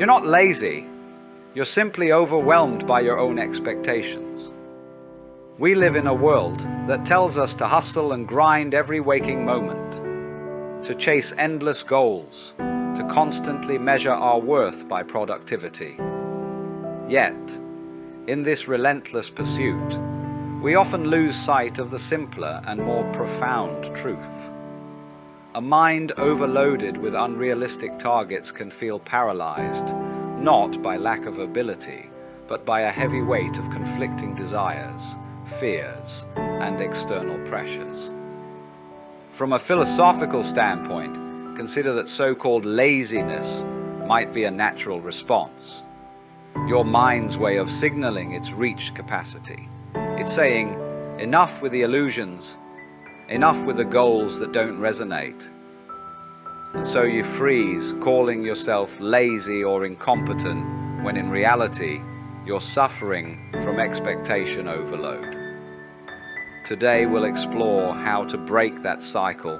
You're not lazy, you're simply overwhelmed by your own expectations. We live in a world that tells us to hustle and grind every waking moment, to chase endless goals, to constantly measure our worth by productivity. Yet, in this relentless pursuit, we often lose sight of the simpler and more profound truth. A mind overloaded with unrealistic targets can feel paralyzed, not by lack of ability, but by a heavy weight of conflicting desires, fears, and external pressures. From a philosophical standpoint, consider that so-called laziness might be a natural response. Your mind's way of signaling its reached capacity. It's saying, enough with the illusions, enough with the goals that don't resonate. And so you freeze, calling yourself lazy or incompetent, when in reality, you're suffering from expectation overload. Today we'll explore how to break that cycle.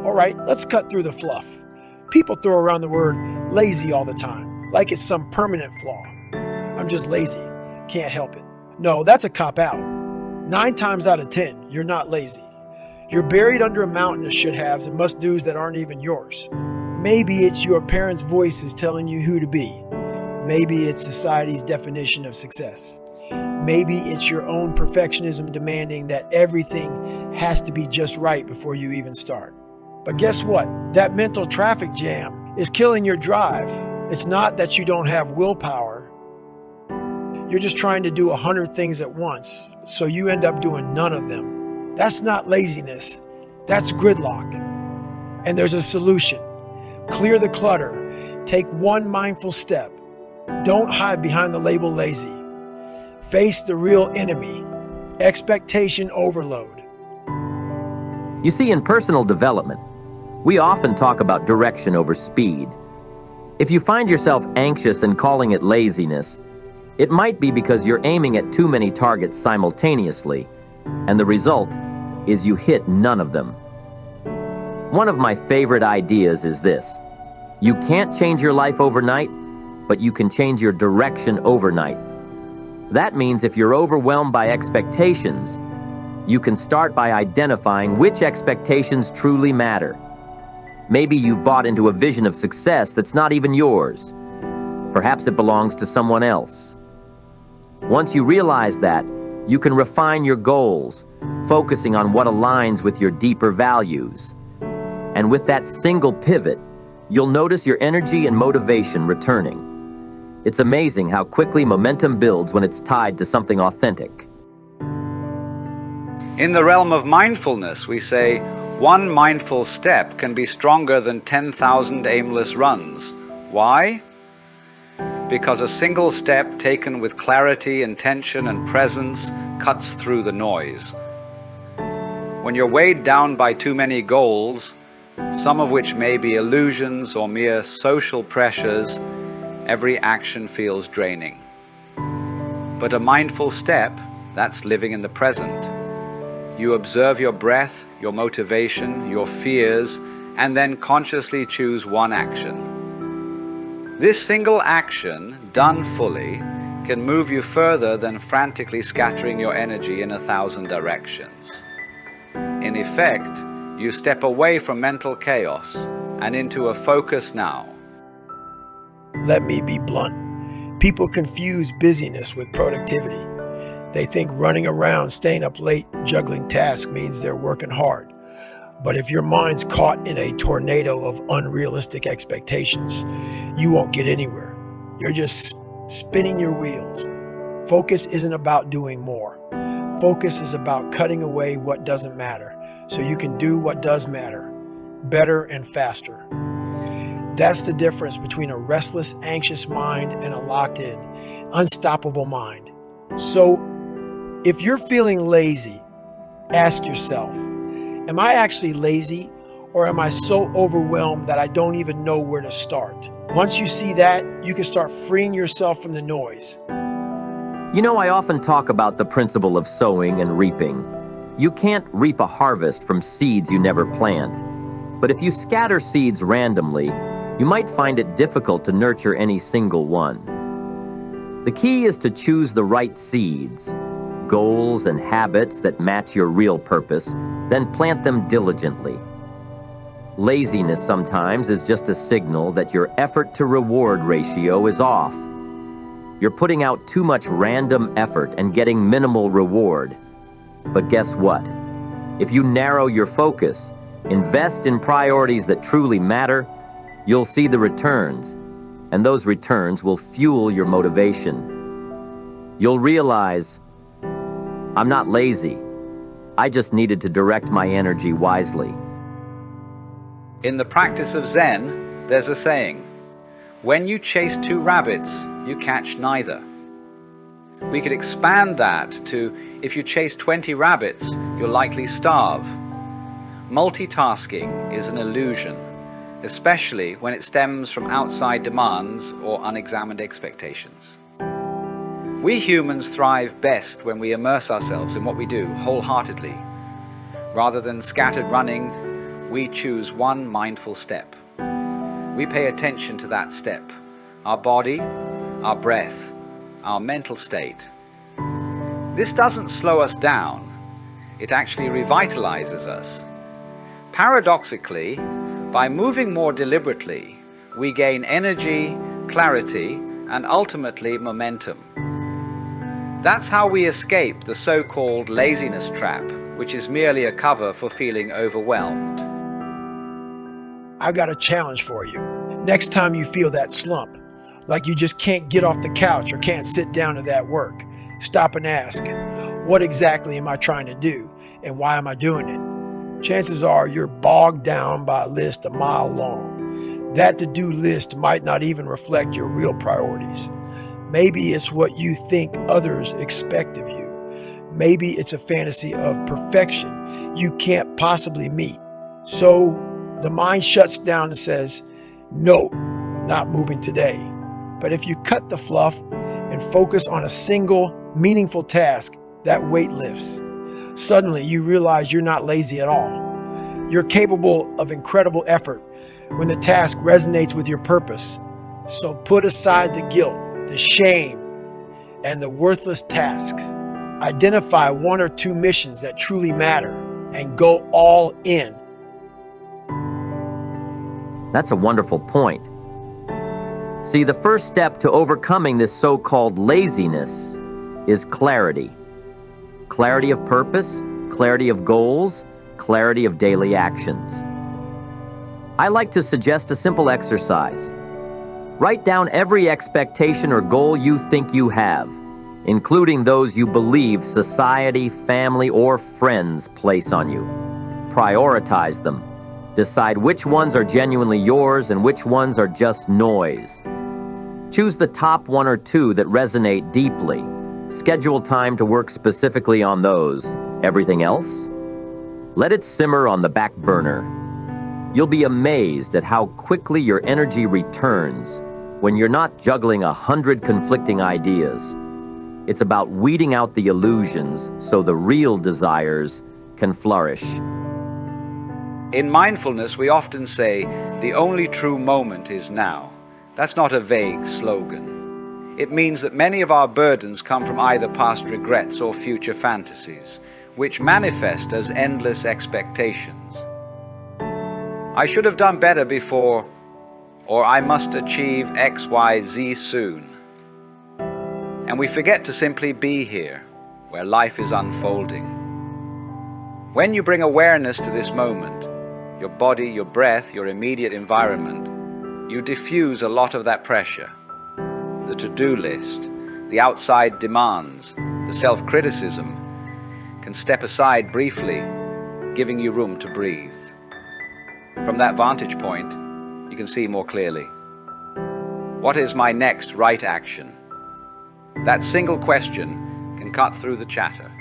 All right, let's cut through the fluff. People throw around the word lazy all the time, like it's some permanent flaw. I'm just lazy, can't help it. No, that's a cop-out. 9 times out of 10, you're not lazy. You're buried under a mountain of should-haves and must-dos that aren't even yours. Maybe it's your parents' voices telling you who to be. Maybe it's society's definition of success. Maybe it's your own perfectionism demanding that everything has to be just right before you even start. But guess what? That mental traffic jam is killing your drive. It's not that you don't have willpower. You're just trying to do 100 things at once, so you end up doing none of them. That's not laziness. That's gridlock. And there's a solution. Clear the clutter. Take one mindful step. Don't hide behind the label lazy. Face the real enemy, expectation overload. You see, in personal development, we often talk about direction over speed. If you find yourself anxious and calling it laziness, it might be because you're aiming at too many targets simultaneously, and the result is you hit none of them. One of my favorite ideas is this: you can't change your life overnight, but you can change your direction overnight. That means if you're overwhelmed by expectations, you can start by identifying which expectations truly matter. Maybe you've bought into a vision of success that's not even yours. Perhaps it belongs to someone else. Once you realize that, you can refine your goals, focusing on what aligns with your deeper values. And with that single pivot, you'll notice your energy and motivation returning. It's amazing how quickly momentum builds when it's tied to something authentic. In the realm of mindfulness, we say, one mindful step can be stronger than 10,000 aimless runs. Why? Because a single step taken with clarity, intention, and presence cuts through the noise. When you're weighed down by too many goals, some of which may be illusions or mere social pressures, every action feels draining. But a mindful step, that's living in the present. You observe your breath, your motivation, your fears, and then consciously choose one action. This single action, done fully, can move you further than frantically scattering your energy in 1,000 directions. In effect, you step away from mental chaos and into a focus now. Let me be blunt. People confuse busyness with productivity. They think running around, staying up late, juggling tasks means they're working hard. But if your mind's caught in a tornado of unrealistic expectations, you won't get anywhere. You're just spinning your wheels. Focus isn't about doing more. Focus is about cutting away what doesn't matter, so you can do what does matter, better and faster. That's the difference between a restless, anxious mind and a locked-in, unstoppable mind. So, if you're feeling lazy, ask yourself, am I actually lazy, or am I so overwhelmed that I don't even know where to start? Once you see that, you can start freeing yourself from the noise. You know, I often talk about the principle of sowing and reaping. You can't reap a harvest from seeds you never plant. But if you scatter seeds randomly, you might find it difficult to nurture any single one. The key is to choose the right seeds, goals and habits that match your real purpose, then plant them diligently. Laziness sometimes is just a signal that your effort to reward ratio is off. You're putting out too much random effort and getting minimal reward. But guess what? If you narrow your focus, invest in priorities that truly matter, you'll see the returns, and those returns will fuel your motivation. You'll realize, I'm not lazy. I just needed to direct my energy wisely. In the practice of Zen, there's a saying, when you chase 2 rabbits, you catch neither. We could expand that to, if you chase 20 rabbits, you'll likely starve. Multitasking is an illusion, especially when it stems from outside demands or unexamined expectations. We humans thrive best when we immerse ourselves in what we do wholeheartedly. Rather than scattered running, we choose one mindful step. We pay attention to that step, our body, our breath, our mental state. This doesn't slow us down, it actually revitalizes us. Paradoxically, by moving more deliberately, we gain energy, clarity, and ultimately momentum. That's how we escape the so-called laziness trap, which is merely a cover for feeling overwhelmed. I've got a challenge for you. Next time you feel that slump, like you just can't get off the couch or can't sit down to that work, stop and ask, what exactly am I trying to do and why am I doing it? Chances are you're bogged down by a list a mile long. That to-do list might not even reflect your real priorities. Maybe it's what you think others expect of you. Maybe it's a fantasy of perfection you can't possibly meet. So the mind shuts down and says, no, not moving today. But if you cut the fluff and focus on a single, meaningful task, that weight lifts. Suddenly you realize you're not lazy at all. You're capable of incredible effort when the task resonates with your purpose. So put aside the guilt, the shame, and the worthless tasks. Identify 1 or 2 missions that truly matter and go all in. That's a wonderful point. See, the first step to overcoming this so-called laziness is clarity. Clarity of purpose, clarity of goals, clarity of daily actions. I like to suggest a simple exercise. Write down every expectation or goal you think you have, including those you believe society, family, or friends place on you. Prioritize them. Decide which ones are genuinely yours and which ones are just noise. Choose the top 1 or 2 that resonate deeply. Schedule time to work specifically on those. Everything else? Let it simmer on the back burner. You'll be amazed at how quickly your energy returns when you're not juggling 100 conflicting ideas. It's about weeding out the illusions so the real desires can flourish. In mindfulness, we often say, the only true moment is now. That's not a vague slogan. It means that many of our burdens come from either past regrets or future fantasies, which manifest as endless expectations. I should have done better before, or I must achieve X, Y, Z soon. And we forget to simply be here, where life is unfolding. When you bring awareness to this moment, your body, your breath, your immediate environment, you diffuse a lot of that pressure. The to-do list, the outside demands, the self-criticism can step aside briefly, giving you room to breathe. From that vantage point, you can see more clearly. What is my next right action? That single question can cut through the chatter,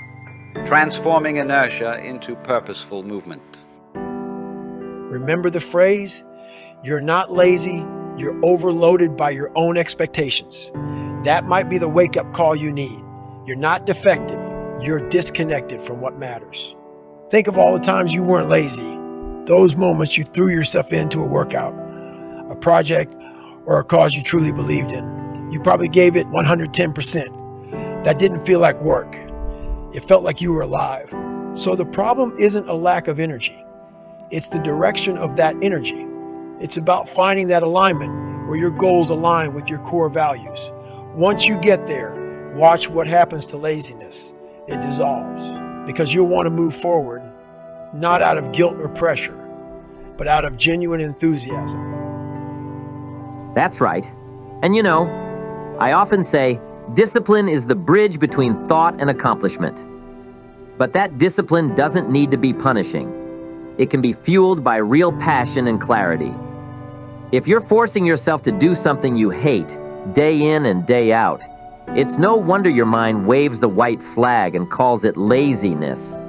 transforming inertia into purposeful movement. Remember the phrase, you're not lazy, you're overloaded by your own expectations. That might be the wake-up call you need. You're not defective, you're disconnected from what matters. Think of all the times you weren't lazy, those moments you threw yourself into a workout, a project, or a cause you truly believed in. You probably gave it 110%. That didn't feel like work. It felt like you were alive. So the problem isn't a lack of energy. It's the direction of that energy. It's about finding that alignment where your goals align with your core values. Once you get there, watch what happens to laziness. It dissolves because you'll want to move forward, not out of guilt or pressure, but out of genuine enthusiasm. That's right. And I often say, discipline is the bridge between thought and accomplishment. But that discipline doesn't need to be punishing. It can be fueled by real passion and clarity. If you're forcing yourself to do something you hate, day in and day out, it's no wonder your mind waves the white flag and calls it laziness.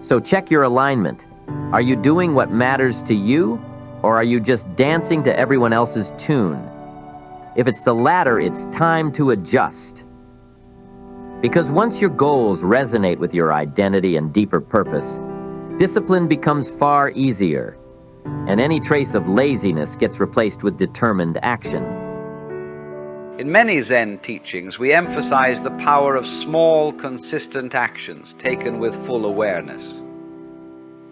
So check your alignment. Are you doing what matters to you, or are you just dancing to everyone else's tune? If it's the latter, it's time to adjust. Because once your goals resonate with your identity and deeper purpose, discipline becomes far easier, and any trace of laziness gets replaced with determined action. In many Zen teachings, we emphasize the power of small, consistent actions taken with full awareness.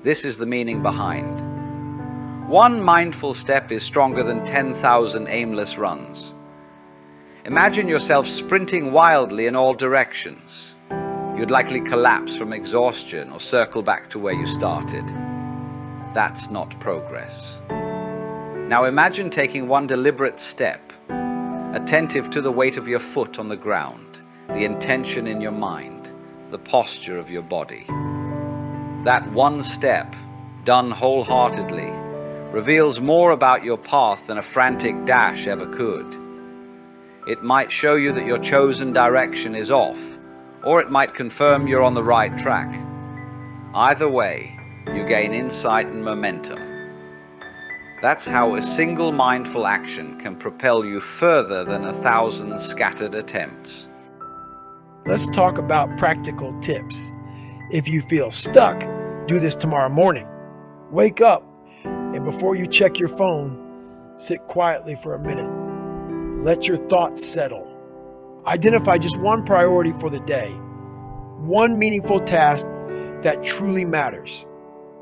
This is the meaning behind. One mindful step is stronger than 10,000 aimless runs. Imagine yourself sprinting wildly in all directions. You'd likely collapse from exhaustion or circle back to where you started. That's not progress. Now imagine taking one deliberate step, attentive to the weight of your foot on the ground, the intention in your mind, the posture of your body. That one step, done wholeheartedly, reveals more about your path than a frantic dash ever could. It might show you that your chosen direction is off, or it might confirm you're on the right track. Either way, you gain insight and momentum. That's how a single mindful action can propel you further than 1,000 scattered attempts. Let's talk about practical tips. If you feel stuck, do this tomorrow morning. Wake up, and before you check your phone, sit quietly for a minute. Let your thoughts settle. Identify just one priority for the day, one meaningful task that truly matters.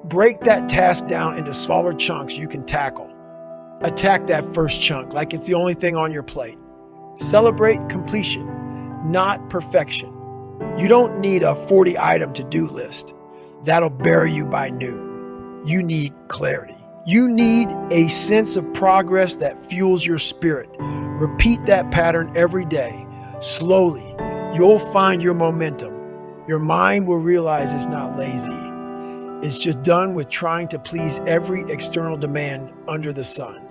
Break that task down into smaller chunks you can tackle. Attack that first chunk like it's the only thing on your plate. Celebrate completion, not perfection. You don't need a 40-item to-do list. That'll bury you by noon. You need clarity. You need a sense of progress that fuels your spirit. Repeat that pattern every day. Slowly, you'll find your momentum. Your mind will realize it's not lazy. It's just done with trying to please every external demand under the sun.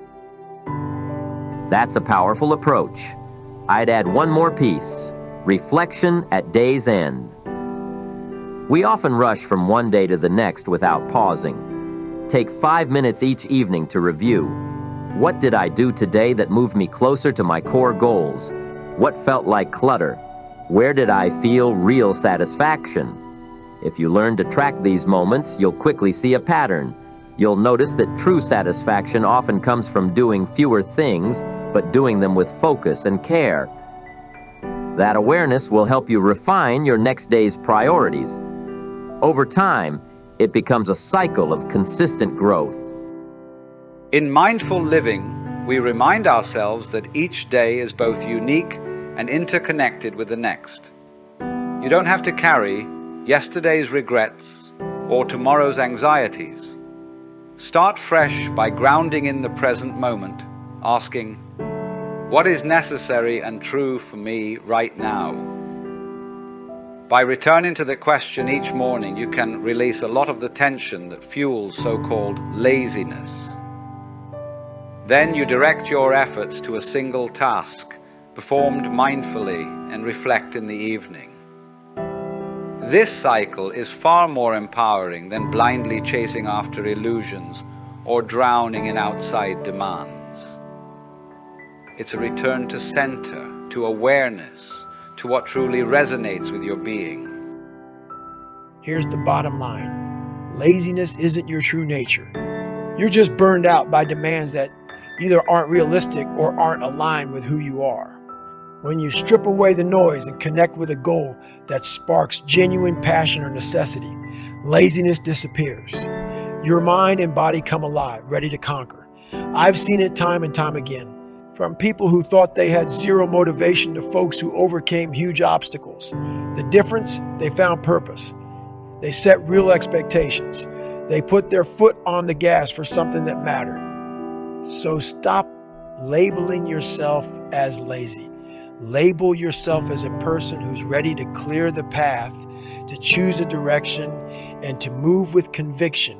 That's a powerful approach. I'd add one more piece: reflection at day's end. We often rush from one day to the next without pausing. Take 5 minutes each evening to review. What did I do today that moved me closer to my core goals? What felt like clutter? Where did I feel real satisfaction? If you learn to track these moments, you'll quickly see a pattern. You'll notice that true satisfaction often comes from doing fewer things, but doing them with focus and care. That awareness will help you refine your next day's priorities. Over time, it becomes a cycle of consistent growth. In mindful living, we remind ourselves that each day is both unique and interconnected with the next. You don't have to carry yesterday's regrets or tomorrow's anxieties. Start fresh by grounding in the present moment, asking, what is necessary and true for me right now? By returning to the question each morning, you can release a lot of the tension that fuels so-called laziness. Then you direct your efforts to a single task, performed mindfully, and reflect in the evening. This cycle is far more empowering than blindly chasing after illusions or drowning in outside demands. It's a return to center, to awareness, to what truly resonates with your being. Here's the bottom line. Laziness isn't your true nature. You're just burned out by demands that either aren't realistic or aren't aligned with who you are. When you strip away the noise and connect with a goal that sparks genuine passion or necessity, laziness disappears. Your mind and body come alive, ready to conquer. I've seen it time and time again, from people who thought they had zero motivation to folks who overcame huge obstacles. The difference? They found purpose. They set real expectations. They put their foot on the gas for something that mattered. So stop labeling yourself as lazy. Label yourself as a person who's ready to clear the path, to choose a direction, and to move with conviction,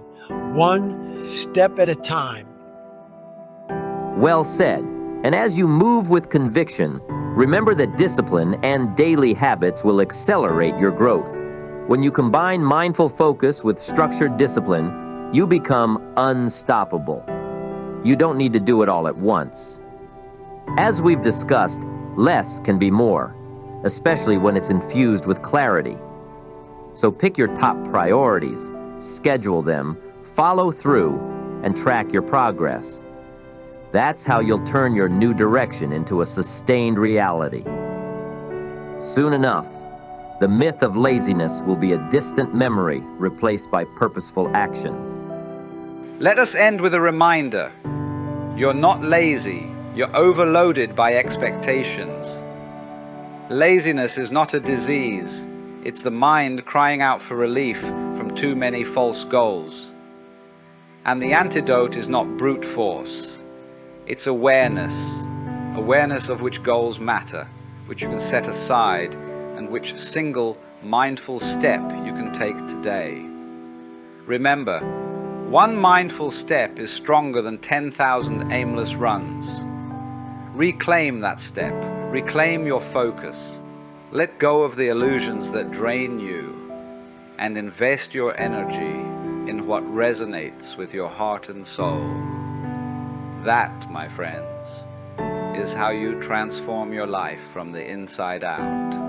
one step at a time. Well said. And as you move with conviction, remember that discipline and daily habits will accelerate your growth. When you combine mindful focus with structured discipline, you become unstoppable. You don't need to do it all at once. As we've discussed, less can be more, especially when it's infused with clarity. So pick your top priorities, schedule them, follow through, and track your progress. That's how you'll turn your new direction into a sustained reality. Soon enough, the myth of laziness will be a distant memory replaced by purposeful action. Let us end with a reminder. You're not lazy, you're overloaded by expectations. Laziness is not a disease, it's the mind crying out for relief from too many false goals. And the antidote is not brute force, it's awareness. Awareness of which goals matter, which you can set aside, and which single mindful step you can take today. Remember, one mindful step is stronger than 10,000 aimless runs. Reclaim that step. Reclaim your focus. Let go of the illusions that drain you and invest your energy in what resonates with your heart and soul. That, my friends, is how you transform your life from the inside out.